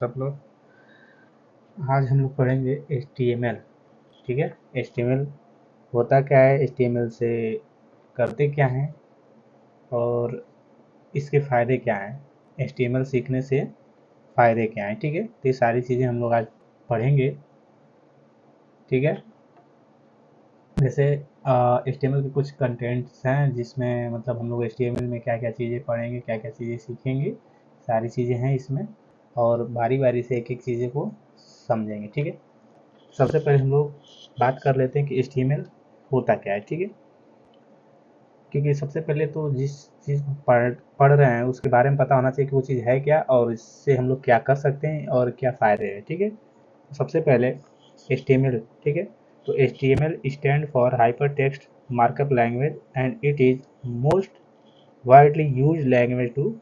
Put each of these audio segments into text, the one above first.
सब लोग आज हम लोग पढ़ेंगे HTML। ठीक है, HTML होता क्या है, HTML से करते क्या हैं और इसके फ़ायदे क्या हैं, HTML सीखने से फ़ायदे क्या हैं। ठीक है, तो ये सारी चीज़ें हम लोग आज पढ़ेंगे। ठीक है, जैसे HTML के कुछ कंटेंट्स हैं जिसमें मतलब हम लोग HTML में क्या क्या चीज़ें पढ़ेंगे, क्या क्या चीज़ें सीखेंगे, सारी चीज़ें हैं इसमें और बारी बारी से एक एक चीज़ें को समझेंगे। ठीक है, सबसे पहले हम लोग बात कर लेते हैं कि HTML होता क्या है। ठीक है, क्योंकि सबसे पहले तो जिस चीज़ को पढ़ रहे हैं उसके बारे में पता होना चाहिए कि वो चीज़ है क्या और इससे हम लोग क्या कर सकते हैं और क्या फ़ायदे हैं। ठीक है, तो सबसे पहले HTML। ठीक है, तो HTML stand for hyper text markup language and it is most widely use language to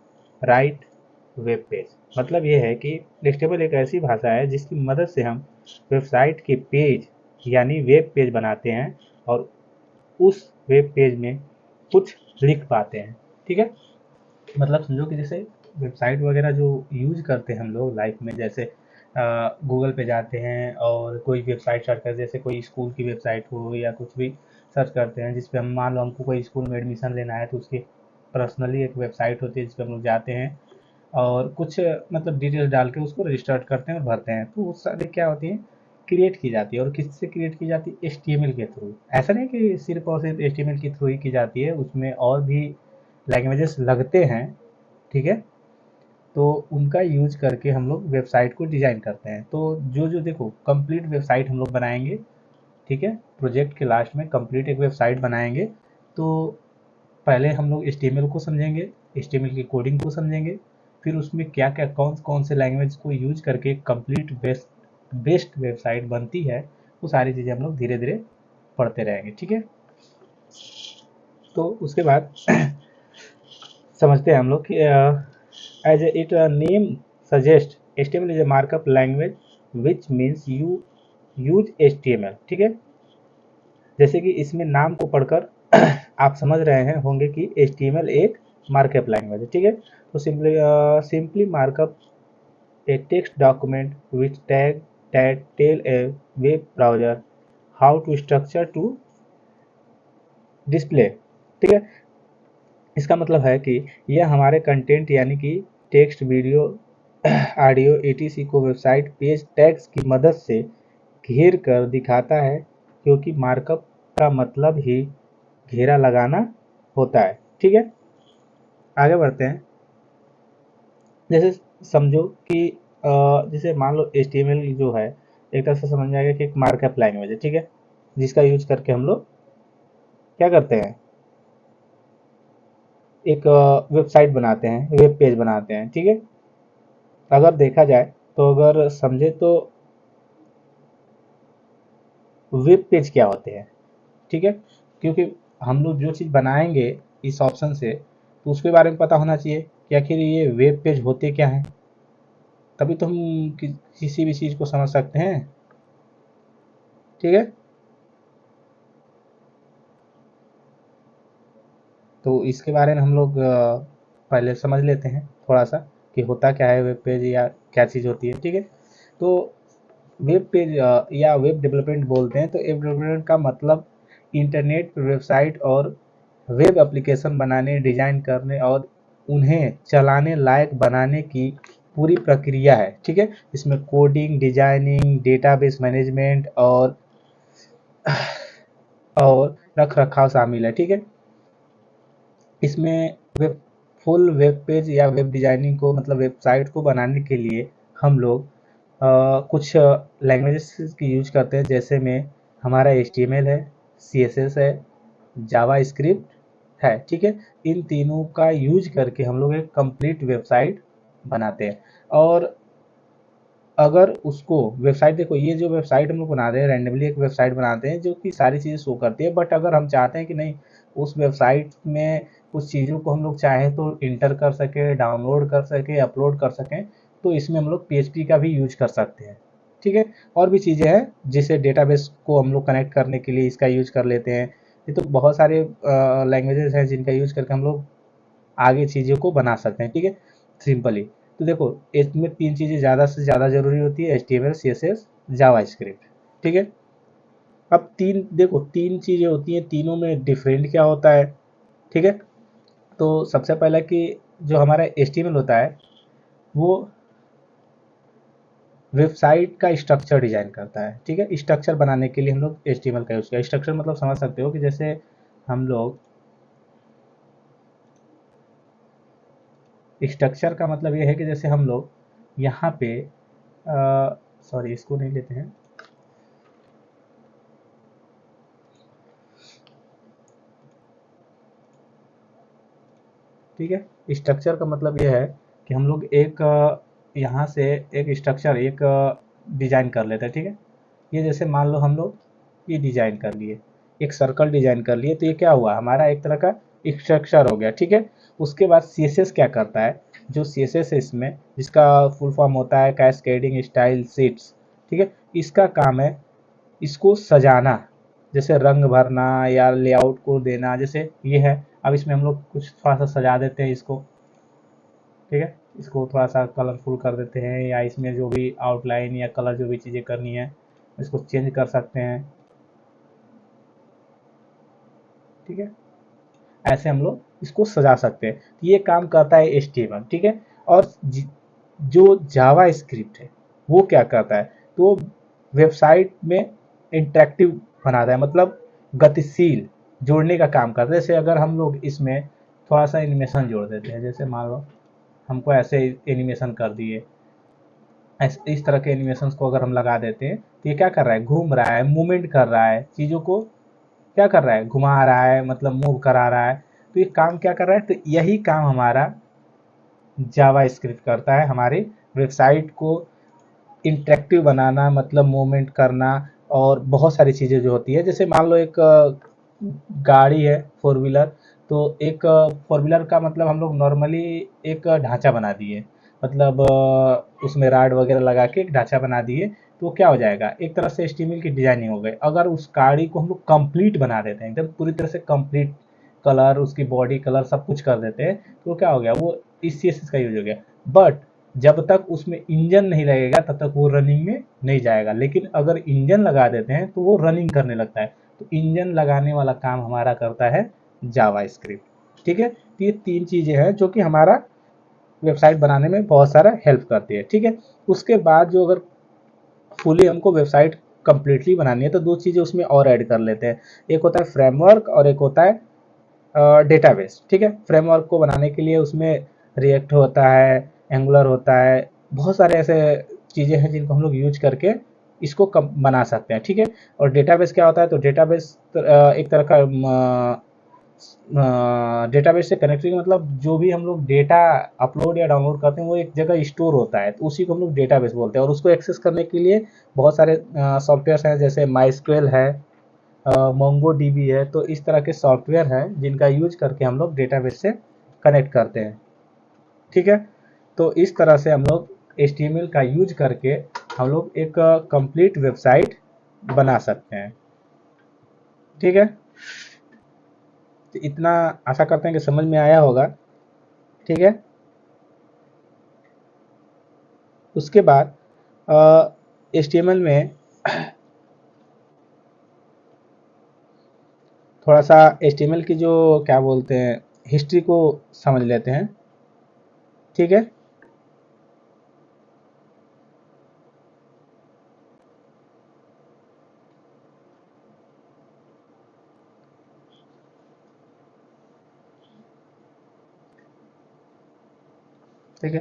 write web page. मतलब ये है कि HTML एक ऐसी भाषा है जिसकी मदद से हम वेबसाइट के पेज यानी वेब पेज बनाते हैं और उस वेब पेज में कुछ लिख पाते हैं। ठीक है, मतलब समझो कि जैसे वेबसाइट वगैरह जो यूज करते हैं हम लोग लाइफ में, जैसे गूगल पे जाते हैं और कोई वेबसाइट सर्च करते हैं, जैसे कोई स्कूल की वेबसाइट हो या कुछ भी सर्च करते हैं जिस पे हम मान लो हमको कोई स्कूल में एडमिशन लेना है तो उसकी पर्सनली एक वेबसाइट होती है जिस पे हम लोग जाते हैं और कुछ मतलब डिटेल्स डाल के उसको रजिस्टर करते हैं और भरते हैं, तो वो सारी क्या होती है, क्रिएट की जाती है। और किससे क्रिएट की जाती है, HTML के थ्रू। ऐसा नहीं कि सिर्फ और सिर्फ HTML के थ्रू ही की जाती है, उसमें और भी लैंग्वेजेस लगते हैं। ठीक है, तो उनका यूज करके हम लोग वेबसाइट को डिज़ाइन करते हैं। तो जो जो देखो कंप्लीट वेबसाइट हम लोग बनाएंगे। ठीक है, प्रोजेक्ट के लास्ट में कंप्लीट एक वेबसाइट बनाएंगे तो पहले हम लोग HTML को समझेंगे, HTML की कोडिंग को समझेंगे, फिर उसमें क्या क्या कौन कौन से लैंग्वेज को यूज करके कंप्लीट बेस्ट वेबसाइट बनती है, वो सारी चीज़ें हम लोग धीरे धीरे पढ़ते रहेंगे। ठीक है, तो उसके बाद समझते हैं हम लोग कि as it name suggest HTML is a markup language which means you use HTML। ठीक है, जैसे कि इसमें नाम को पढ़कर आप समझ रहे हैं होंगे कि HTML एक मार्कअप लैंग्वेज है। ठीक है, तो simply markup A text document which tag that tell a web browser how to structure to display। ठीक है, इसका मतलब है कि यह हमारे कंटेंट यानी कि टेक्स्ट, वीडियो, ऑडियो etc को वेबसाइट पेज टैग्स की मदद से घेर कर दिखाता है, क्योंकि मार्कअप का मतलब ही घेरा लगाना होता है। ठीक है, आगे बढ़ते हैं। जैसे समझो कि जैसे मान लो HTML जो है एक तरह से समझ में आएगा कि एक मार्कअप लैंग्वेज है। ठीक है, जिसका यूज करके हम लोग क्या करते हैं, एक वेबसाइट बनाते हैं, वेब पेज बनाते हैं। ठीक है, अगर देखा जाए तो अगर समझे तो वेब पेज क्या होते हैं। ठीक है, क्योंकि हम लोग जो चीज़ बनाएंगे इस ऑप्शन से तो उसके बारे में पता होना चाहिए कि आखिर ये वेब पेज होते क्या हैं, तभी तो हम किसी भी चीज़ को समझ सकते हैं। ठीक है, तो इसके बारे में हम लोग पहले समझ लेते हैं थोड़ा सा कि होता क्या है वेब पेज या क्या चीज़ होती है। ठीक है, तो वेब पेज या वेब डेवलपमेंट बोलते हैं, तो वेब डेवलपमेंट का मतलब इंटरनेट पर वेबसाइट और वेब एप्लीकेशन बनाने, डिजाइन करने और उन्हें चलाने लायक बनाने की पूरी प्रक्रिया है। ठीक है, इसमें कोडिंग, डिजाइनिंग, डेटाबेस मैनेजमेंट और रख रखाव शामिल है। ठीक है, इसमें वेब फुल वेब पेज या वेब डिजाइनिंग को मतलब वेबसाइट को बनाने के लिए हम लोग कुछ लैंग्वेजेस की यूज करते हैं, जैसे में हमारा HTML है, CSS है, जावा स्क्रिप्ट है। ठीक है, इन तीनों का यूज करके हम लोग एक कंप्लीट वेबसाइट बनाते हैं। और अगर उसको वेबसाइट, देखो ये जो वेबसाइट हम लोग बनाते हैं रैंडमली एक वेबसाइट बनाते हैं जो कि सारी चीज़ें शो करती है, बट अगर हम चाहते हैं कि नहीं उस वेबसाइट में कुछ चीज़ों को हम लोग चाहें तो इंटर कर सकें, डाउनलोड कर सकें, अपलोड कर सकें, तो इसमें हम लोग PHP का भी यूज कर सकते हैं। ठीक है, और भी चीज़ें हैं जिसे डेटाबेस को हम लोग कनेक्ट करने के लिए इसका यूज कर लेते हैं। ये तो बहुत सारे लैंग्वेजेस हैं जिनका यूज करके हम लोग आगे चीज़ों को बना सकते हैं। ठीक है, सिंपली तो देखो इसमें तीन चीज़ें ज़्यादा से ज़्यादा ज़रूरी होती है, HTML, CSS, जावास्क्रिप्ट। ठीक है, अब तीन देखो तीन चीज़ें होती हैं, तीनों में डिफरेंट क्या होता है। ठीक है, तो सबसे पहला कि जो हमारा HTML होता है वो वेबसाइट का स्ट्रक्चर डिजाइन करता है। ठीक है, स्ट्रक्चर बनाने के लिए हम लोग HTML का यूज़ किया। स्ट्रक्चर मतलब समझ सकते हो कि जैसे हम लोग स्ट्रक्चर का मतलब ये है कि जैसे हम लोग यहाँ पे सॉरी इसको नहीं लेते हैं। ठीक है, स्ट्रक्चर का मतलब ये है कि हम लोग एक यहाँ से एक स्ट्रक्चर एक डिजाइन कर लेते हैं। ठीक है, ये जैसे मान लो हम लोग ये डिजाइन कर लिए, एक सर्कल डिजाइन कर लिए, तो ये क्या हुआ हमारा एक तरह का स्ट्रक्चर हो गया। ठीक है, उसके बाद CSS क्या करता है, जो CSS है इसमें जिसका फुल फॉर्म होता है कैस्केडिंग स्टाइल शीट्स। ठीक है, इसका काम है इसको सजाना, जैसे रंग भरना या लेआउट को देना, जैसे ये है। अब इसमें हम लोग कुछ थोड़ा सा सजा देते हैं इसको। ठीक है, इसको थोड़ा सा कलरफुल कर देते हैं, या इसमें जो भी आउटलाइन या कलर जो भी चीज़ें करनी है इसको चेंज कर सकते हैं। ठीक है, ऐसे हम लोग इसको सजा सकते हैं। तो ये काम करता है HTML। ठीक है, और जो जावा स्क्रिप्ट है वो क्या करता है, तो वेबसाइट में इंटरेक्टिव बनाता है, मतलब गतिशील जोड़ने का काम करता है। जैसे अगर हम लोग इसमें थोड़ा सा एनिमेशन जोड़ देते हैं, जैसे मान लो हमको ऐसे एनिमेशन कर दिए, इस तरह के एनिमेशन को अगर हम लगा देते हैं तो ये क्या कर रहा है, घूम रहा है, मूवमेंट कर रहा है, चीज़ों को क्या कर रहा है, घुमा रहा है, मतलब मूव करा रहा है। तो ये काम क्या कर रहा है, तो यही काम हमारा जावा स्क्रिप्ट करता है, हमारी वेबसाइट को इंटरेक्टिव बनाना, मतलब मूवमेंट करना, और बहुत सारी चीज़ें जो होती है। जैसे मान लो एक गाड़ी है फोर व्हीलर, तो एक फोर व्हीलर का मतलब हम लोग नॉर्मली एक ढांचा बना दिए, मतलब उसमें राड वगैरह लगा के एक ढांचा बना दिए, तो क्या हो जाएगा, एक तरह से HTML की डिजाइनिंग हो गई। अगर उस गाड़ी को हम लोग कंप्लीट बना देते हैं, एकदम पूरी तरह से कंप्लीट, कलर उसकी बॉडी कलर सब कुछ कर देते हैं, तो क्या हो गया, वो इस CSS का यूज हो गया। बट जब तक उसमें इंजन नहीं लगेगा तब तक वो रनिंग में नहीं जाएगा, लेकिन अगर इंजन लगा देते हैं तो वो रनिंग करने लगता है। तो इंजन लगाने वाला काम हमारा करता है जावा स्क्रिप्ट। ठीक है, तो ये तीन चीज़ें हैं जो कि हमारा वेबसाइट बनाने में बहुत सारा हेल्प करती है। ठीक है, उसके बाद जो अगर फुली हमको वेबसाइट कंप्लीटली बनानी है तो दो चीज़ें उसमें और ऐड कर लेते हैं, एक होता है फ्रेमवर्क और एक होता है डेटाबेस। ठीक है, फ्रेमवर्क को बनाने के लिए उसमें रिएक्ट होता है, एंगुलर होता है, बहुत सारे ऐसे चीज़ें हैं जिनको हम लोग यूज करके इसको कम बना सकते हैं। ठीक है, और डेटाबेस क्या होता है, तो डेटाबेस एक तरह का डेटाबेस से कनेक्टिंग, मतलब जो भी हम लोग डेटा अपलोड या डाउनलोड करते हैं वो एक जगह स्टोर होता है, तो उसी को हम लोग डेटाबेस बोलते हैं। और उसको एक्सेस करने के लिए बहुत सारे सॉफ्टवेयर हैं, जैसे माइस्क्वेल है, मोंगो डीबी है। तो इस तरह के सॉफ्टवेयर हैं जिनका यूज करके हम लोग डेटाबेस से कनेक्ट करते हैं। ठीक है, तो इस तरह से हम लोग HTML का यूज करके हम लोग एक कंप्लीट वेबसाइट बना सकते हैं। ठीक है, तो इतना आशा करते हैं कि समझ में आया होगा। ठीक है, उसके बाद HTML में थोड़ा सा HTML की जो क्या बोलते हैं हिस्ट्री को समझ लेते हैं। ठीक है, ठीक है,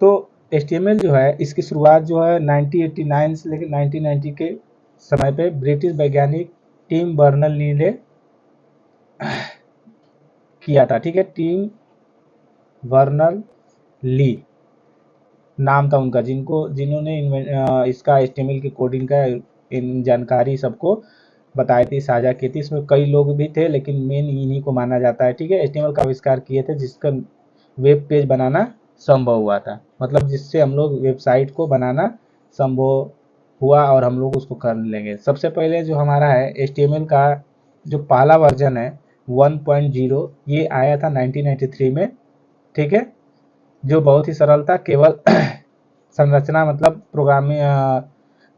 तो HTML जो है इसकी शुरुआत जो है 1989 से लेकर 1990 के समय पे ब्रिटिश वैज्ञानिक टिम बर्नल ली ने किया था। ठीक है, टिम बर्नल ली नाम था उनका, जिन्होंने इसका HTML की कोडिंग का इन जानकारी सबको बताई थी, साझा की थी। इसमें कई लोग भी थे लेकिन मेन इन्हीं को माना जाता है। ठीक है, HTML का आविष्कार किए थे जिसका वेब पेज बनाना संभव हुआ था, मतलब जिससे हम लोग वेबसाइट को बनाना संभव हुआ और हम लोग उसको कर लेंगे। सबसे पहले जो हमारा है HTML का जो पहला वर्जन है 1.0, ये आया था 1993 में। ठीक है, जो बहुत ही सरल था, केवल संरचना मतलब प्रोग्रामिंग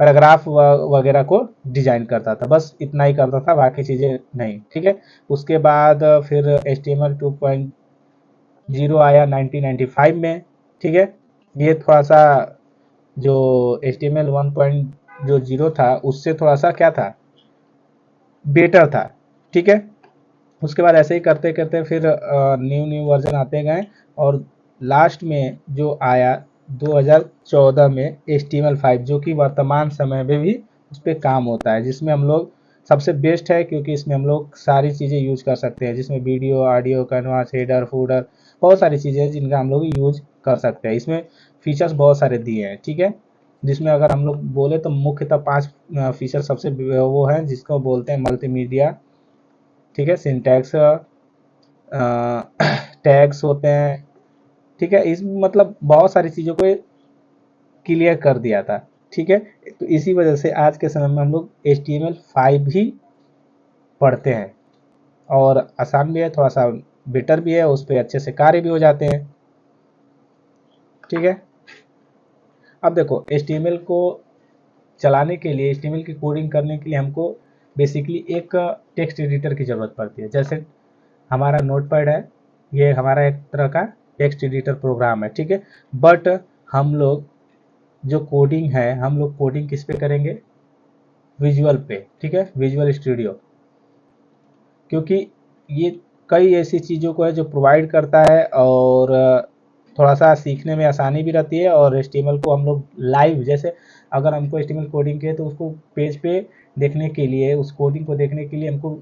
पैराग्राफ वगैरह को डिजाइन करता था, बस इतना ही करता था, बाकी चीज़ें नहीं। ठीक है, उसके बाद फिर HTML 2.0 आया 1995 में। ठीक है, ये थोड़ा सा जो HTML 1.0 था उससे थोड़ा सा क्या था, बेटर था। ठीक है, उसके बाद ऐसे ही करते करते फिर न्यू न्यू वर्जन आते गए, और लास्ट में जो आया 2014 में HTML5, जो कि वर्तमान समय में भी उस पर काम होता है, जिसमें हम लोग सबसे बेस्ट है, क्योंकि इसमें हम लोग सारी चीज़ें यूज कर सकते हैं, जिसमें video, audio, canvas, header, fodder, बहुत सारी चीज़ें हैं जिनका हम लोग यूज कर सकते हैं। इसमें फीचर्स बहुत सारे दिए हैं। ठीक है, जिसमें अगर हम लोग बोले तो मुख्यतः 5 फीचर सबसे वो हैं, जिसको बोलते हैं मल्टीमीडिया। ठीक है, सिंटैक्स, टैग्स होते हैं। ठीक है, इस मतलब बहुत सारी चीज़ों को क्लियर कर दिया था। ठीक है, तो इसी वजह से आज के समय में हम लोग HTML5 ही पढ़ते हैं, और आसान भी है, थोड़ा सा बेटर भी है, उस पर अच्छे से कार्य भी हो जाते हैं। ठीक है, अब देखो HTML को चलाने के लिए, HTML की कोडिंग करने के लिए हमको बेसिकली एक टेक्स्ट एडिटर की ज़रूरत पड़ती है। जैसे हमारा नोटपैड है, ये हमारा एक तरह का टेक्स्ट एडिटर प्रोग्राम है। ठीक है, बट हम लोग जो कोडिंग है, हम लोग कोडिंग किस पे करेंगे, विजुअल पे। ठीक है, विजुअल स्टूडियो, क्योंकि ये कई ऐसी चीज़ों को है जो प्रोवाइड करता है, और थोड़ा सा सीखने में आसानी भी रहती है। और HTML को हम लोग लाइव, जैसे अगर हमको HTML कोडिंग की है तो उसको पेज पे देखने के लिए, उस कोडिंग को देखने के लिए हमको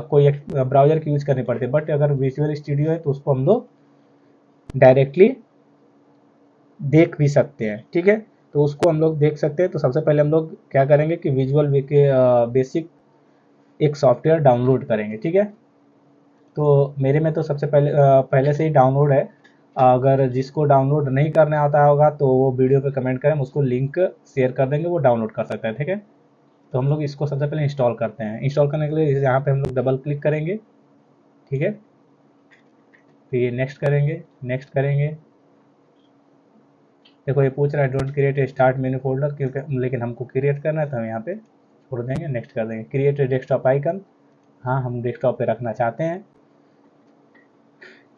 कोई एक ब्राउज़र की यूज़ करनी पड़ती है। बट अगर विजुअल स्टूडियो है तो उसको हम लोग डायरेक्टली देख भी सकते हैं। ठीक है, तो उसको हम लोग देख सकते हैं। तो सबसे पहले हम लोग क्या करेंगे कि विजुअल के बेसिक एक सॉफ्टवेयर डाउनलोड करेंगे। ठीक है, तो मेरे में तो सबसे पहले से ही डाउनलोड है। अगर जिसको डाउनलोड नहीं करना आता होगा तो वो वीडियो पे कमेंट करें, हम उसको लिंक शेयर कर देंगे, वो डाउनलोड कर सकते हैं। ठीक है, तो हम लोग इसको सबसे पहले इंस्टॉल करते हैं। इंस्टॉल करने के लिए यहाँ पे हम लोग डबल क्लिक करेंगे। ठीक है, फिर ये नेक्स्ट करेंगे, नेक्स्ट करेंगे। देखो ये पूछ रहा है don't create a start menu folder, क्योंकि लेकिन हमको क्रिएट करना है तो हम यहाँ पे छोड़ देंगे, नेक्स्ट कर देंगे। क्रिएट ए डेस्कटॉप आइकन, हाँ हम डेस्कटॉप पे रखना चाहते हैं।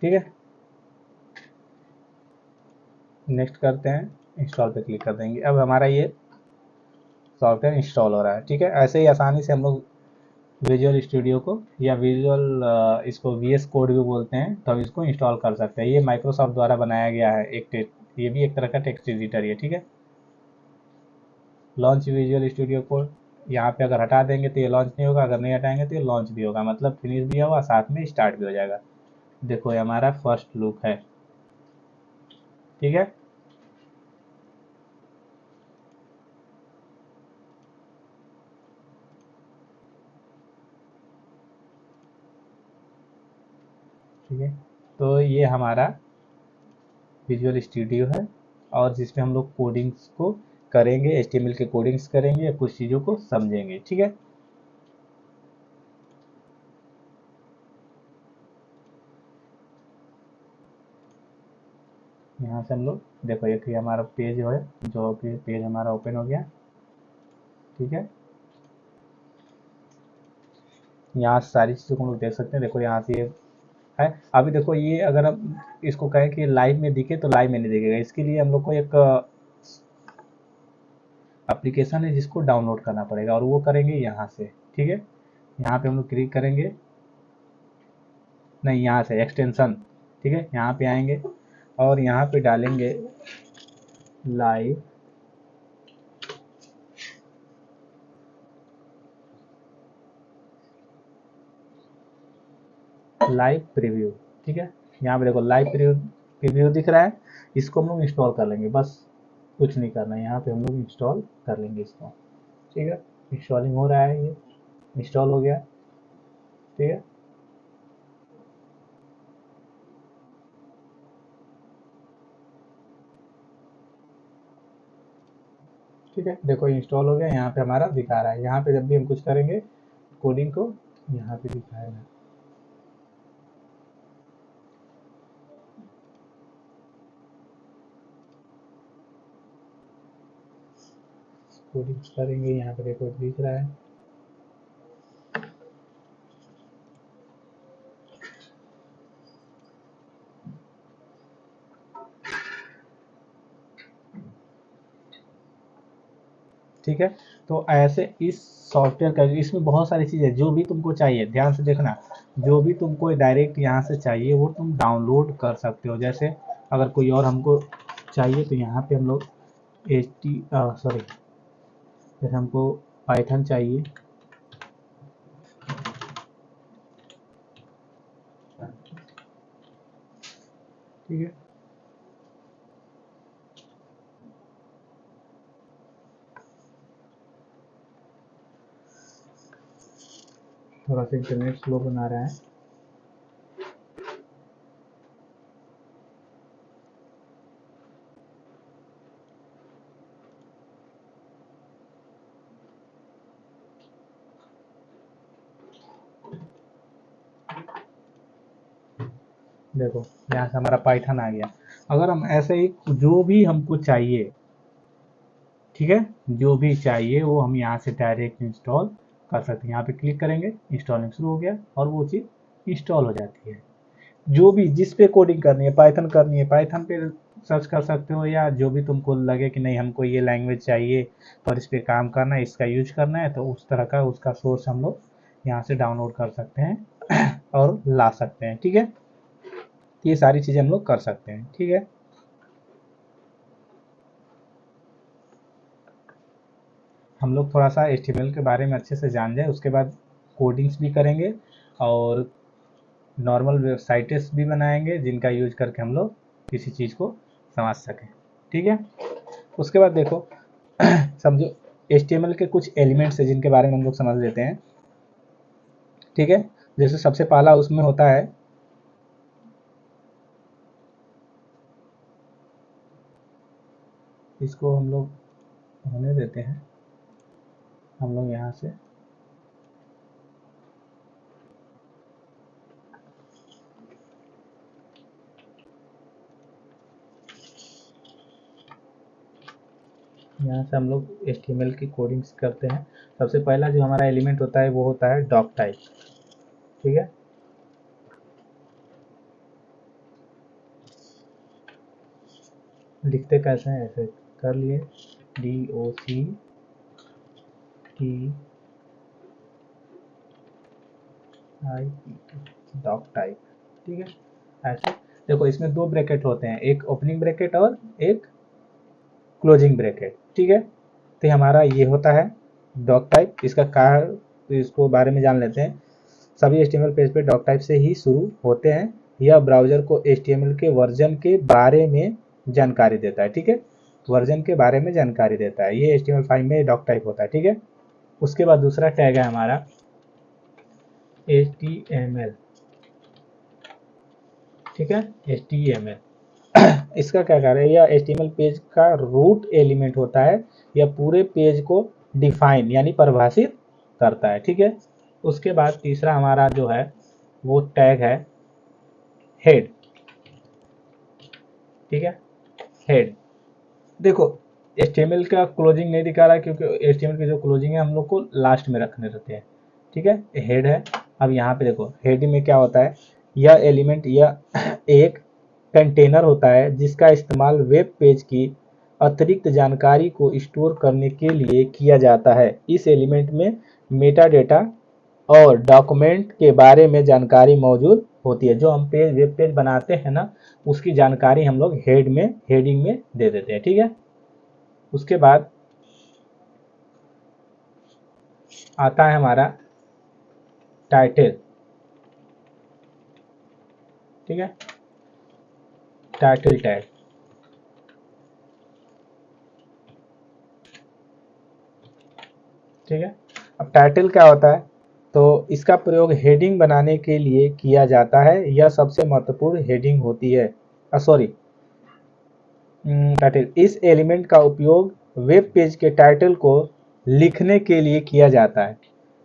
ठीक है, नेक्स्ट करते हैं, इंस्टॉल पे क्लिक कर देंगे। अब हमारा ये सॉफ्टवेयर इंस्टॉल हो रहा है। ठीक है, ऐसे ही आसानी से हम लोग विजुअल स्टूडियो को, या विजुअल इसको VS कोड भी बोलते हैं, तो हम इसको इंस्टॉल कर सकते हैं। ये माइक्रोसॉफ्ट द्वारा बनाया गया है ये भी एक तरह का टेक्स्ट एडिटर है। ठीक है, लॉन्च विजुअल स्टूडियो कोड, यहाँ पे अगर हटा देंगे तो ये लॉन्च नहीं होगा, अगर नहीं हटाएंगे तो ये लॉन्च भी होगा, मतलब फिनिश भी होगा, साथ में स्टार्ट भी हो जाएगा। देखो ये हमारा फर्स्ट लुक है। ठीक है, ठीक है, तो ये हमारा विजुअल स्टूडियो है, और जिसमें हम लोग कोडिंग्स को करेंगे, HTML के कोडिंग्स करेंगे, या कुछ चीज़ों को समझेंगे। ठीक है, यहाँ से हम लोग देखो एक ये हमारा पेज है, जो कि पेज हमारा ओपन हो गया। ठीक है, यहाँ सारी चीज़ों को हम लोग देख सकते हैं। देखो यहाँ से ये है। अभी देखो ये अगर हम इसको कहें कि लाइव में दिखे तो लाइव में नहीं दिखेगा। इसके लिए हम लोग को एक एप्लीकेशन है जिसको डाउनलोड करना पड़ेगा, और वो करेंगे यहाँ से। ठीक है, यहाँ पे हम लोग क्लिक करेंगे, नहीं यहाँ से एक्सटेंशन। ठीक है, यहाँ पे आएंगे और यहाँ पे डालेंगे लाइव लाइव प्रीव्यू। ठीक है, यहाँ पे देखो लाइव प्रीव्यू प्रीव्यू दिख रहा है, इसको हम लोग इंस्टॉल कर लेंगे, बस कुछ नहीं करना है, यहाँ पे हम लोग इंस्टॉल कर लेंगे इसको। ठीक है, इंस्टॉलिंग हो रहा है, ये इंस्टॉल हो गया। ठीक है, ठीक है, देखो इंस्टॉल हो गया, यहाँ पे हमारा दिखा रहा है। यहाँ पे जब भी हम कुछ करेंगे कोडिंग को, यहाँ पे दिखाएगा। कोडिंग्स करेंगे। यहाँ पे देखो दिख रहा है। ठीक है, तो ऐसे इस सॉफ्टवेयर का इसमें बहुत सारी चीज़ें जो भी तुमको चाहिए, ध्यान से देखना, जो भी तुमको डायरेक्ट यहाँ से चाहिए वो तुम डाउनलोड कर सकते हो। जैसे अगर कोई और हमको चाहिए तो यहाँ पे हम लोग सॉरी, जैसे हमको पाइथन चाहिए, ठीक है, थोड़ा सा इंटरनेट स्लो बना रहा है। देखो यहाँ से हमारा पाइथन आ गया। अगर हम ऐसे ही जो भी हमको चाहिए, ठीक है, जो भी चाहिए वो हम यहाँ से डायरेक्ट इंस्टॉल कर सकते हैं। यहाँ पे क्लिक करेंगे, इंस्टॉलिंग शुरू हो गया और वो चीज़ इंस्टॉल हो जाती है। जो भी जिस पे कोडिंग करनी है, पाइथन करनी है, पाइथन पे सर्च कर सकते हो, या जो भी तुमको लगे कि नहीं हमको ये लैंग्वेज चाहिए और इस पे काम करना है, इसका यूज करना है, तो उस तरह का उसका सोर्स हम लोग यहाँ से डाउनलोड कर सकते हैं और ला सकते हैं। ठीक है, ये सारी चीज़ें हम लोग कर सकते हैं। ठीक है, हम लोग थोड़ा सा HTML के बारे में अच्छे से जान जाए, उसके बाद कोडिंग्स भी करेंगे और नॉर्मल वेबसाइट्स भी बनाएंगे जिनका यूज करके हम लोग किसी चीज़ को समझ सकें। ठीक है, उसके बाद देखो समझो HTML के कुछ एलिमेंट्स है जिनके बारे में हम लोग समझ लेते हैं। ठीक है, जैसे सबसे पहला उसमें होता है इसको हम लोग होने देते हैं, हम लोग यहाँ से हम लोग HTML की कोडिंग्स करते हैं। सबसे पहला जो हमारा एलिमेंट होता है वो होता है डॉक टाइप। ठीक है, लिखते कैसे हैं, ऐसे कर लिए, DOCTIP, डॉक टाइप। ठीक है, ऐसे देखो इसमें दो ब्रैकेट होते हैं, एक ओपनिंग ब्रैकेट और एक क्लोजिंग ब्रैकेट। ठीक है, तो हमारा ये होता है डॉक टाइप। इसका कारण तो इसको बारे में जान लेते हैं। सभी HTML पेज पे डॉक टाइप से ही शुरू होते हैं। यह ब्राउज़र को HTML के वर्जन के बारे में जानकारी देता है। ठीक है, वर्जन के बारे में जानकारी देता है, ये HTML5 में डॉक टाइप होता है। ठीक है, उसके बाद दूसरा टैग है हमारा HTML। ठीक है, HTML इसका क्या कार्य है, यह HTML पेज का रूट एलिमेंट होता है। यह पूरे पेज को डिफाइन यानी परिभाषित करता है। ठीक है, उसके बाद तीसरा हमारा जो है वो टैग है हेड। ठीक है, हेड देखो HTML का क्लोजिंग नहीं दिखा रहा है क्योंकि HTML की जो क्लोजिंग है हम लोग को लास्ट में रखने रहते हैं। ठीक है, हेड है। अब यहाँ पे देखो हेड में क्या होता है, यह एलिमेंट यह एक कंटेनर होता है जिसका इस्तेमाल वेब पेज की अतिरिक्त जानकारी को स्टोर करने के लिए किया जाता है। इस एलिमेंट में मेटा डेटा और डॉक्यूमेंट के बारे में जानकारी मौजूद होती है। जो हम वेब पेज बनाते हैं ना, उसकी जानकारी हम लोग हेडिंग में दे देते हैं। ठीक है, उसके बाद आता है हमारा टाइटल। ठीक है, टाइटल टैग। ठीक है, अब टाइटल क्या होता है, तो इसका प्रयोग हेडिंग बनाने के लिए किया जाता है। यह सबसे महत्वपूर्ण हेडिंग होती है। सॉरी, टाइटल इस एलिमेंट का उपयोग वेब पेज के टाइटल को लिखने के लिए किया जाता है।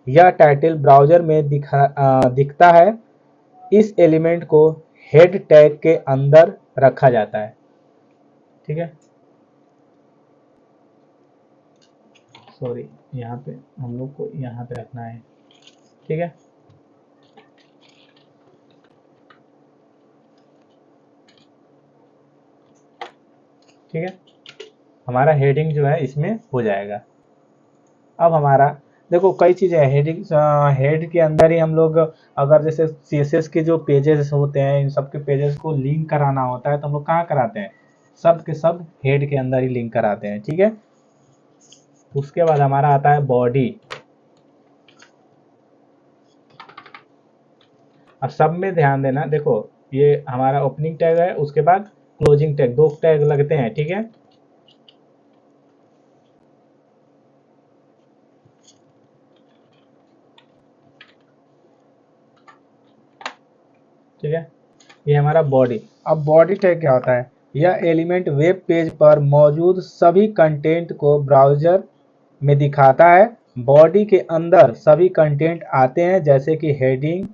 यह टाइटल ब्राउज़र में दिखता है। इस एलिमेंट को हेड टैग के अंदर रखा जाता है। ठीक है, सॉरी, यहाँ पे हम लोग को यहाँ पे रखना है, ठीक है। ठीक है, हमारा हेडिंग जो है इसमें हो जाएगा। अब हमारा देखो कई चीज़ें हैं हेडिंग, हेड के अंदर ही हम लोग अगर जैसे सीएसएस के जो पेजेस होते हैं इन सब के पेजेस को लिंक कराना होता है तो हम लोग कहाँ कराते हैं, सब के सब हेड के अंदर ही लिंक कराते हैं, ठीक है। उसके बाद हमारा आता है बॉडी। अब सब में ध्यान देना, देखो ये हमारा ओपनिंग टैग है, उसके बाद क्लोजिंग टैग, दो टैग लगते हैं, ठीक है। ठीक है, ये हमारा बॉडी। अब बॉडी टैग क्या होता है, यह एलिमेंट वेब पेज पर मौजूद सभी कंटेंट को ब्राउज़र में दिखाता है। बॉडी के अंदर सभी कंटेंट आते हैं जैसे कि हेडिंग,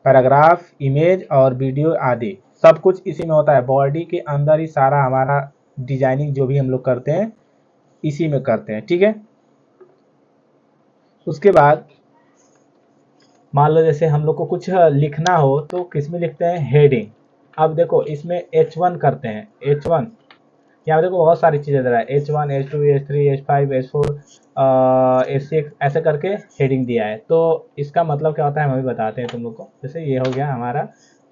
पैराग्राफ, इमेज और वीडियो आदि, सब कुछ इसी में होता है। बॉडी के अंदर ही सारा हमारा डिजाइनिंग जो भी हम लोग करते हैं इसी में करते हैं, ठीक है। उसके बाद मान लो जैसे हम लोग को कुछ लिखना हो तो किस में लिखते हैं, हेडिंग। अब देखो इसमें H1 करते हैं, H1 यहाँ देखो बहुत सारी चीज़ें दे रहा है, H1 H2 H3 H5 H4 H6 ऐसे करके हेडिंग दिया है। तो इसका मतलब क्या होता है हम अभी बताते हैं तुम लोग को। जैसे ये हो गया हमारा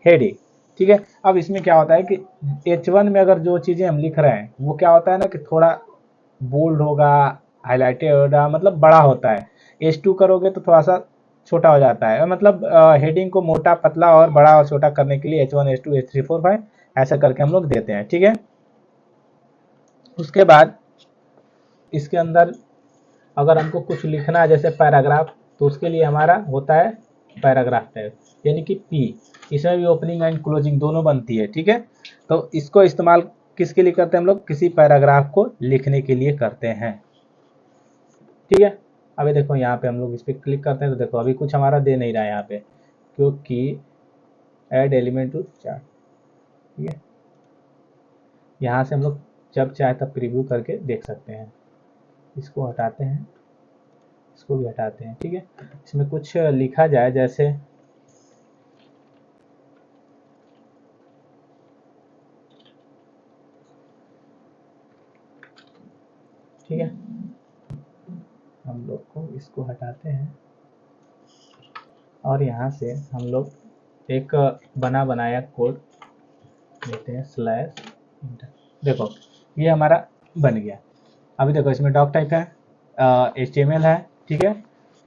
हेडिंग, ठीक है। अब इसमें क्या होता है कि H1 में अगर जो चीज़ें हम लिख रहे हैं वो क्या होता है ना कि थोड़ा बोल्ड होगा, हाईलाइटेड होगा, मतलब बड़ा होता है। H2 करोगे तो थोड़ा सा छोटा हो जाता है, मतलब हेडिंग को मोटा पतला और बड़ा और छोटा करने के लिए H1 H2 H3 4 5 ऐसा करके हम लोग देते हैं, ठीक है। उसके बाद इसके अंदर अगर हमको कुछ लिखना है जैसे पैराग्राफ, तो उसके लिए हमारा होता है पैराग्राफ टैग, यानी कि पी। इसमें भी ओपनिंग एंड क्लोजिंग दोनों बनती है, ठीक है। तो इसको इस्तेमाल किसके लिए करते हैं हम लोग, किसी पैराग्राफ को लिखने के लिए करते हैं, ठीक है। अभी देखो यहाँ पे हम लोग इस पर क्लिक करते हैं तो देखो अभी कुछ हमारा दे नहीं रहा है यहाँ पे, क्योंकि ऐड एलिमेंट टू चार्ट, ठीक है। यहाँ से हम लोग जब चाहे तब प्रीव्यू करके देख सकते हैं। इसको हटाते हैं, इसको भी हटाते हैं, ठीक है। इसमें कुछ लिखा जाए जैसे ठीक है, हम लोग को इसको हटाते हैं और यहाँ से हम लोग एक बना बनाया कोड लेते हैं स्लैश इंटर। देखो ये हमारा बन गया। अभी देखो इसमें डॉक टाइप है, HTML है, ठीक है।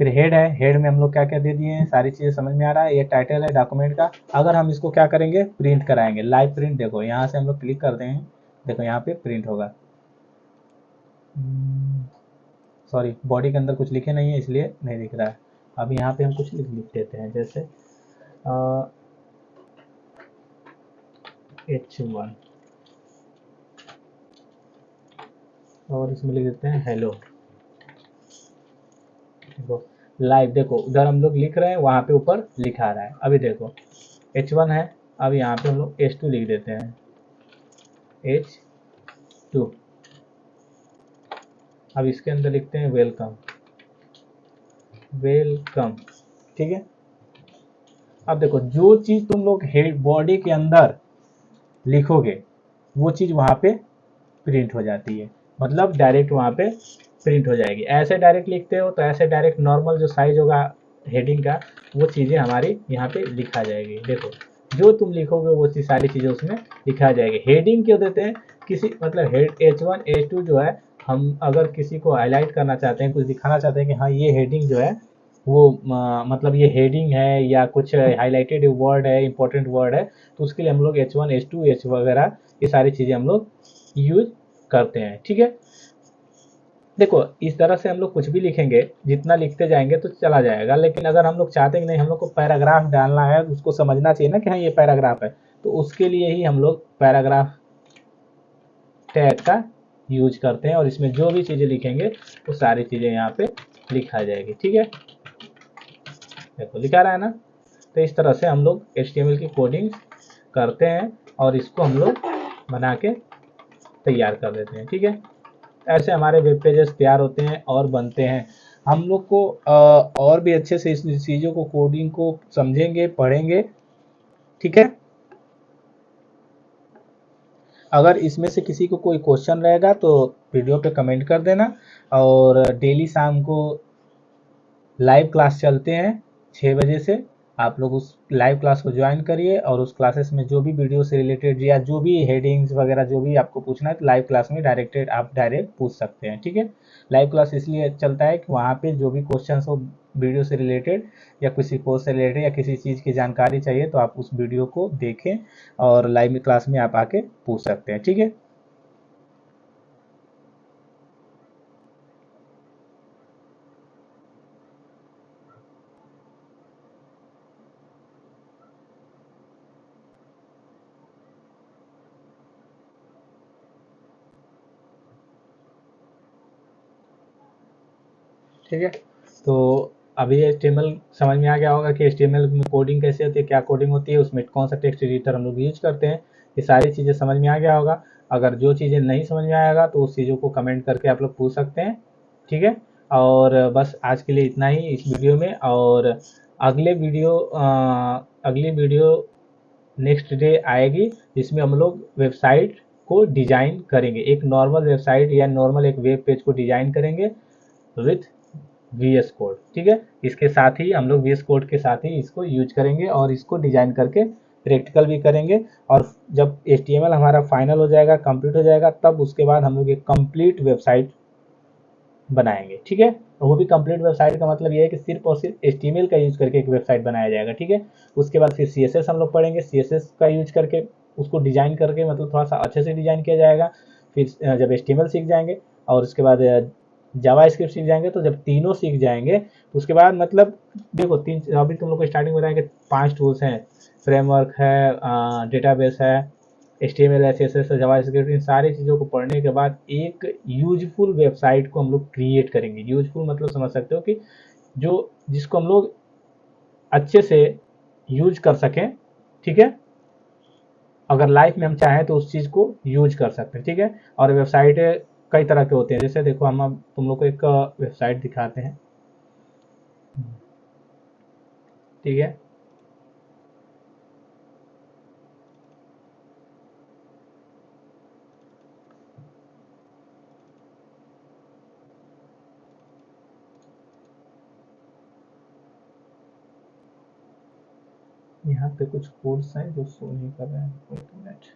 फिर हेड है, हेड में हम लोग क्या क्या दे दिए हैं, सारी चीज़ें समझ में आ रहा है। ये टाइटल है डॉक्यूमेंट का। अगर हम इसको क्या करेंगे, प्रिंट कराएंगे, लाइव प्रिंट। देखो यहाँ से हम लोग क्लिक करते हैं, देखो यहाँ पे प्रिंट होगा। सॉरी, बॉडी के अंदर कुछ लिखे नहीं है इसलिए नहीं दिख रहा है। अब यहाँ पे हम कुछ लिख देते हैं जैसे H1 और इसमें लिख देते हैं हेलो। देखो लाइव, देखो उधर हम लोग लिख रहे हैं, वहाँ पे ऊपर लिखा रहा है। अभी देखो H1 है, अब यहाँ पे हम लोग H2 लिख देते हैं, H2। अब इसके अंदर लिखते हैं वेलकम, वेलकम, ठीक है। अब देखो जो चीज़ तुम लोग हेड बॉडी के अंदर लिखोगे वो चीज़ वहाँ पे प्रिंट हो जाती है, मतलब डायरेक्ट वहाँ पे प्रिंट हो जाएगी। ऐसे डायरेक्ट लिखते हो तो ऐसे डायरेक्ट नॉर्मल जो साइज होगा हेडिंग का वो चीज़ें हमारी यहाँ पे लिखा जाएगी। देखो जो तुम लिखोगे वो चीज़ सारी चीज़ें उसमें लिखा जाएगी। हेडिंग क्यों देते हैं, किसी मतलब हेड H1 H2 जो है, हम अगर किसी को हाईलाइट करना चाहते हैं, कुछ दिखाना चाहते हैं कि हाँ ये हेडिंग जो है वो मतलब ये हेडिंग है या कुछ हाईलाइटेड वर्ड है, इंपॉर्टेंट वर्ड है, तो उसके लिए हम लोग H1 H2 H वगैरह ये सारी चीज़ें हम लोग यूज करते हैं, ठीक है। देखो इस तरह से हम लोग कुछ भी लिखेंगे, जितना लिखते जाएंगे तो चला जाएगा। लेकिन अगर हम लोग चाहते हैं कि नहीं हम लोग को पैराग्राफ डालना है, उसको समझना चाहिए ना कि हाँ ये पैराग्राफ है, तो उसके लिए ही हम लोग पैराग्राफ टैग का यूज करते हैं और इसमें जो भी चीज़ें लिखेंगे वो सारी चीज़ें यहाँ पे लिखा जाएगी, ठीक है। देखो लिखा रहा है ना। तो इस तरह से हम लोग HTML की कोडिंग करते हैं और इसको हम लोग बना के तैयार कर देते हैं, ठीक है। ऐसे हमारे वेब पेजेस तैयार होते हैं और बनते हैं। हम लोग को और भी अच्छे से इस चीज़ों को, कोडिंग को समझेंगे, पढ़ेंगे, ठीक है। अगर इसमें से किसी को कोई क्वेश्चन रहेगा तो वीडियो पे कमेंट कर देना। और डेली शाम को लाइव क्लास चलते हैं 6 बजे से। आप लोग उस लाइव क्लास को ज्वाइन करिए और उस क्लासेस में जो भी वीडियो से रिलेटेड या जो भी हेडिंग्स वगैरह जो भी आपको पूछना है तो लाइव क्लास में आप डायरेक्ट पूछ सकते हैं, ठीक है। लाइव क्लास इसलिए चलता है कि वहाँ पे जो भी क्वेश्चन हो वीडियो से रिलेटेड या किसी कोर्स से रिलेटेड या किसी चीज़ की जानकारी चाहिए तो आप उस वीडियो को देखें और लाइव क्लास में आप आके पूछ सकते हैं, ठीक है। ठीक है, तो अभी HTML समझ में आ गया होगा कि HTML में कोडिंग कैसे होती है, क्या कोडिंग होती है, उसमें कौन सा टेक्स्ट एडिटर हम लोग यूज करते हैं। ये सारी चीज़ें समझ में आ गया होगा। अगर जो चीज़ें नहीं समझ में आएगा तो उस चीज़ों को कमेंट करके आप लोग पूछ सकते हैं, ठीक है। और बस आज के लिए इतना ही इस वीडियो में। और अगली वीडियो नेक्स्ट डे आएगी जिसमें हम लोग वेबसाइट को डिजाइन करेंगे, एक नॉर्मल वेबसाइट या नॉर्मल एक वेब पेज को डिजाइन करेंगे विथ VS कोड, ठीक है। इसके साथ ही हम लोग VS कोड के साथ ही इसको यूज करेंगे और इसको डिजाइन करके प्रैक्टिकल भी करेंगे। और जब HTML हमारा फाइनल हो जाएगा, कंप्लीट हो जाएगा, तब उसके बाद हम लोग एक कंप्लीट वेबसाइट बनाएंगे, ठीक है। और वो भी कंप्लीट वेबसाइट का मतलब ये है कि सिर्फ और सिर्फ HTML का यूज करके एक वेबसाइट बनाया जाएगा, ठीक है। उसके बाद फिर CSS हम लोग पढ़ेंगे, CSS का यूज करके उसको डिजाइन करके मतलब थोड़ा सा अच्छे से डिजाइन किया जाएगा। फिर जब HTML सीख जाएंगे और उसके बाद जावा स्क्रिप्ट सीख जाएंगे, तो जब तीनों सीख जाएंगे तो उसके बाद मतलब देखो तीन, अभी तुम लोग को स्टार्टिंग में बताया कि 5 टूल्स हैं, फ्रेमवर्क है, डेटाबेस है, HTML है, CSS है, जावास्क्रिप्ट, इन सारी चीज़ों को पढ़ने के बाद एक यूजफुल वेबसाइट को हम लोग क्रिएट करेंगे। यूजफुल मतलब समझ सकते हो कि जो जिसको हम लोग अच्छे से यूज कर सकें, ठीक है। अगर लाइफ में हम चाहें तो उस चीज़ को यूज कर सकते हैं, ठीक है। और वेबसाइट कई तरह के होते हैं, जैसे देखो हम अब तुम लोग को एक वेबसाइट दिखाते हैं, ठीक है। यहाँ पे कुछ कोड्स हैं जो शो नहीं कर रहे हैं, एक मिनट।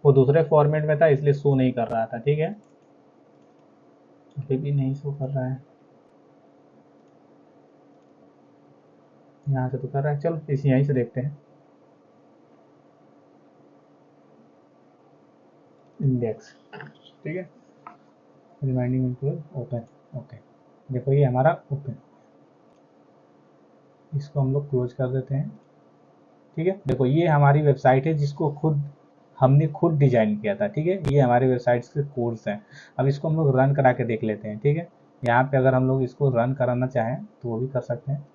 वो दूसरे फॉर्मेट में था इसलिए शो नहीं कर रहा था, ठीक है। अभी भी नहीं शो कर रहा है, यहाँ से तो कर रहा है। चलो इस यहीं से देखते हैं। इंडेक्स, ठीक है। Reminding include open, okay. देखो ये हमारा ओपन, इसको हम लोग क्लोज कर देते हैं, ठीक है। देखो ये हमारी वेबसाइट है जिसको हमने खुद डिजाइन किया था, ठीक है। ये हमारी वेबसाइट के कोड्स हैं। अब इसको हम लोग रन करा के देख लेते हैं, ठीक है। यहाँ पे अगर हम लोग इसको रन कराना चाहें तो वो भी कर सकते हैं।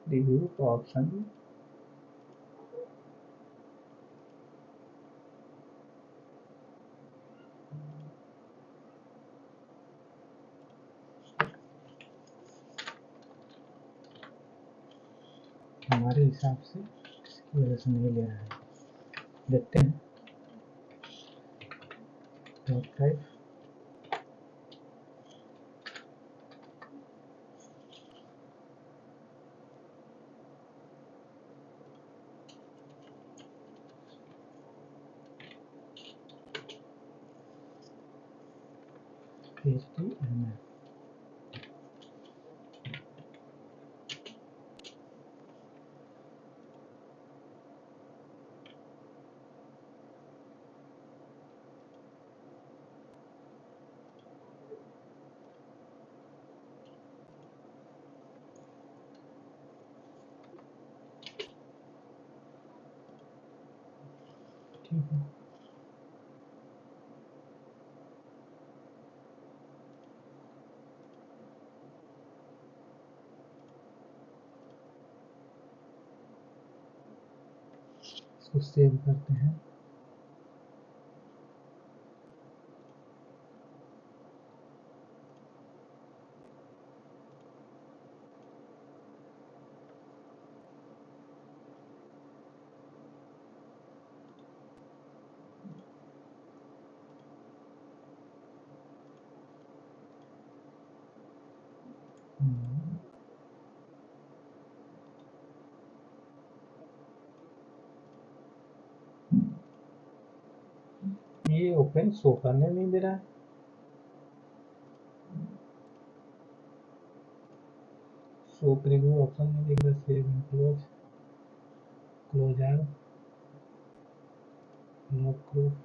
रिव्यू का ऑप्शन, हमारे हिसाब से इसकी वजह से नहीं ले रहा है, देखते हैं। टॉप टाइप HTML ठीक है। इसको सेव करते हैं। ये ओपन शो करने नहीं दे रहा है। शो प्रीव्यू ऑप्शन नहीं दिख रहा। Save and close, close or, lock proof.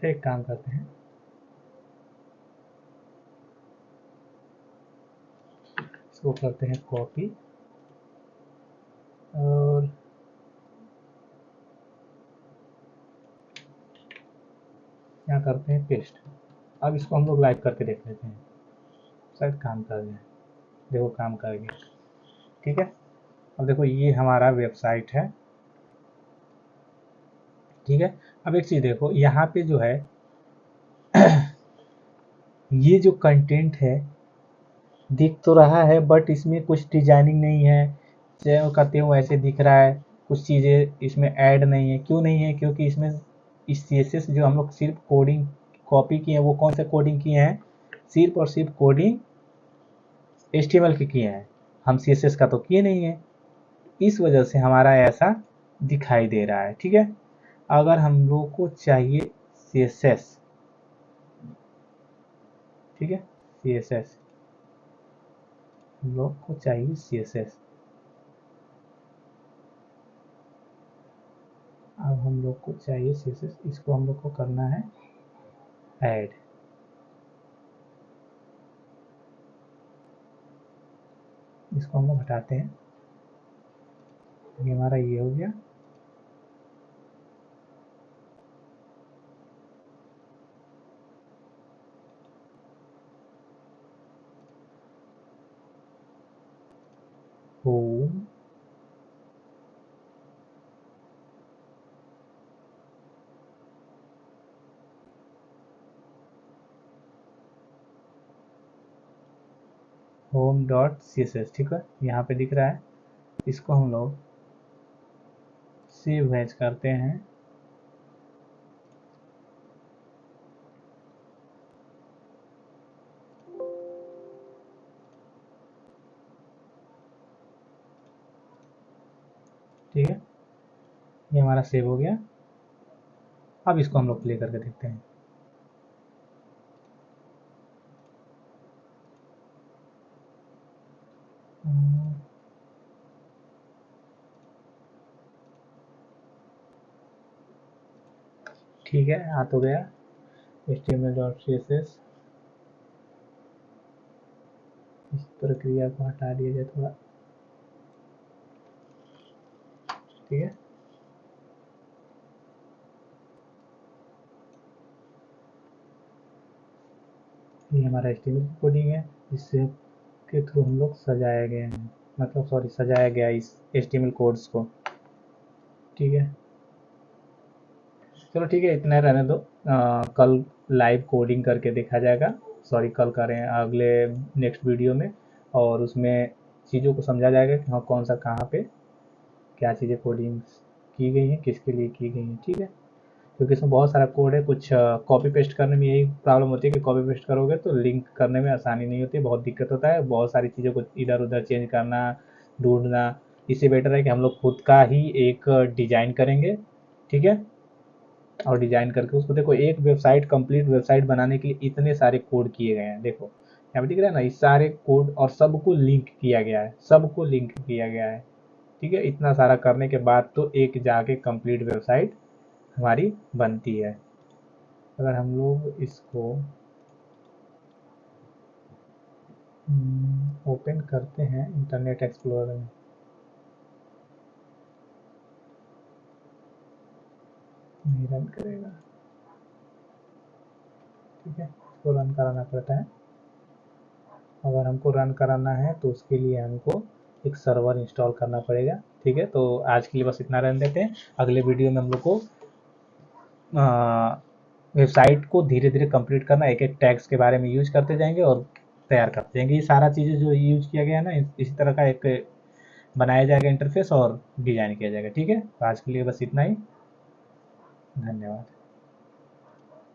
एक काम करते हैं, इसको करते हैं कॉपी और यहाँ करते हैं पेस्ट। अब इसको हम लोग लाइव करके देख लेते हैं, शायद काम कर जाए। देखो काम कर गया, ठीक है। अब देखो ये हमारा वेबसाइट है, ठीक है। अब एक चीज़ देखो, यहाँ पे जो है ये जो कंटेंट है दिख तो रहा है, बट इसमें कुछ डिजाइनिंग नहीं है, जो करते हो वैसे दिख रहा है। कुछ चीज़ें इसमें ऐड नहीं है। क्यों नहीं है? क्योंकि इसमें इस CSS जो हम लोग सिर्फ कोडिंग कॉपी किए हैं, वो कौन से कोडिंग किए हैं? सिर्फ और सिर्फ कोडिंग HTML के किए हैं, हम CSS का तो किए नहीं है। इस वजह से हमारा ऐसा दिखाई दे रहा है, ठीक है। अगर हम लोग को चाहिए CSS, ठीक है, CSS हम लोग को चाहिए CSS। अब हम लोग को चाहिए CSS, इसको हम लोग को करना है ऐड। इसको हम लोग हटाते हैं। ये हमारा ये हो गया। होम, होम डॉट CSS, ठीक है, यहाँ पे दिख रहा है। इसको हम लोग सेव एज करते हैं। ठीक है, ये हमारा सेव हो गया। अब इसको हम लोग प्ले करके देखते हैं। ठीक है, आ तो गया। HTML.CSS, इस प्रक्रिया को हटा दिया जाए थोड़ा, ठीक है। ये हमारा HTML कोडिंग है, जिससे के थ्रू हम लोग सजाया गया है, मतलब सॉरी सजाया गया इस HTML कोड्स को, ठीक है। चलो ठीक है, इतना रहने दो। कल लाइव कोडिंग करके देखा जाएगा, सॉरी कल करें अगले नेक्स्ट वीडियो में, और उसमें चीज़ों को समझा जाएगा कि हाँ कौन सा कहाँ पे क्या चीज़ें कोडिंग की गई हैं, किसके लिए की गई हैं, ठीक है। क्योंकि इसमें बहुत सारा कोड है, कुछ कॉपी पेस्ट करने में यही प्रॉब्लम होती है कि कॉपी पेस्ट करोगे तो लिंक करने में आसानी नहीं होती, बहुत दिक्कत होता है, बहुत सारी चीज़ों को इधर उधर चेंज करना, ढूंढना। इससे बेटर है कि हम लोग खुद का ही एक डिज़ाइन करेंगे, ठीक है। और डिज़ाइन करके उसको देखो, एक वेबसाइट कंप्लीट वेबसाइट बनाने के लिए इतने सारे कोड किए गए हैं, देखो यहाँ पे दिख रहा है ना, इस सारे कोड और सबको लिंक किया गया है, सबको लिंक किया गया है, ठीक है। इतना सारा करने के बाद तो एक जाके कंप्लीट वेबसाइट हमारी बनती है। अगर हम लोग इसको ओपन करते हैं इंटरनेट एक्सप्लोरर में, नहीं रन करेगा, ठीक है, इसको रन कराना पड़ता है। अगर हमको रन कराना है तो उसके लिए हमको एक सर्वर इंस्टॉल करना पड़ेगा, ठीक है। तो आज के लिए बस इतना रहने देते हैं, अगले वीडियो में हम लोग को वेबसाइट को धीरे धीरे कंप्लीट करना, एक एक टैग्स के बारे में यूज करते जाएंगे और तैयार करते जाएंगे। ये सारा चीज़ें जो यूज किया गया है ना, इसी तरह का एक बनाया जाएगा इंटरफेस और डिजाइन किया जाएगा, ठीक है। तो आज के लिए बस इतना ही, धन्यवाद।